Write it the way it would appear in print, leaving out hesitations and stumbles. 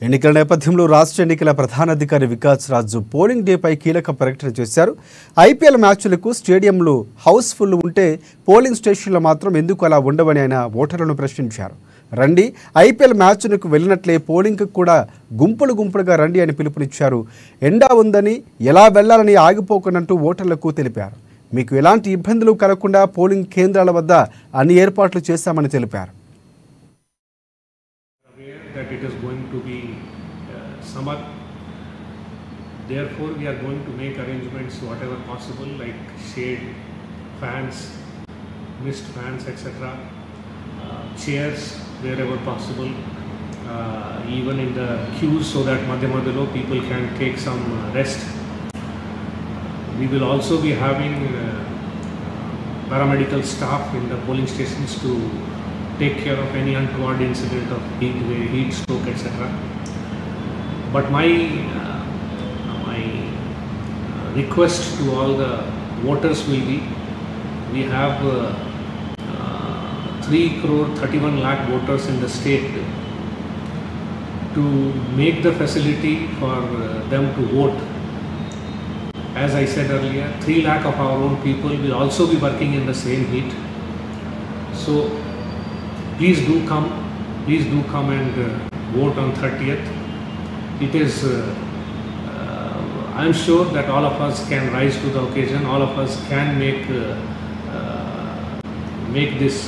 ఎన్నికల నేపథ్యంలో రాష్ట్ర ఎన్నికల ప్రధానాధికారి వికాస్ రాజు పోలింగ్ డేపై కీలక ప్రకటన చేశారు. ఐపీఎల్ మ్యాచ్లకు స్టేడియంలు హౌస్ఫుల్ ఉంటే పోలింగ్ స్టేషన్లు మాత్రం ఎందుకు అలా ఉండవని ఆయన ఓటర్లను ప్రశ్నించారు. రండి, ఐపీఎల్ మ్యాచ్లకు వెళ్ళినట్లే పోలింగ్కు కూడా గుంపులు గుంపులుగా రండి అని పిలుపునిచ్చారు. ఎండా ఉందని ఎలా వెళ్లాలని ఆగిపోకున్నట్టు ఓటర్లకు తెలిపారు. మీకు ఎలాంటి ఇబ్బందులు కలగకుండా పోలింగ్ కేంద్రాల వద్ద అన్ని ఏర్పాట్లు చేశామని తెలిపారు. That it is going to be summer, therefore we are going to make arrangements whatever possible, like shade, fans, mist fans, etc., chairs wherever possible, even in the queues, so that madhyamalo people can take some rest. We will also be having paramedical staff in the polling stations to take care of any untoward incident of heat stroke, etc. But my request to all the voters will be, we have 3,31 lakh voters in the state. To make the facility for them to vote, as I said earlier, 3 lakh of our own people will also be working in the same heat. So please do come and vote on 30th. It is, I am sure that all of us can rise to the occasion. All of us can make this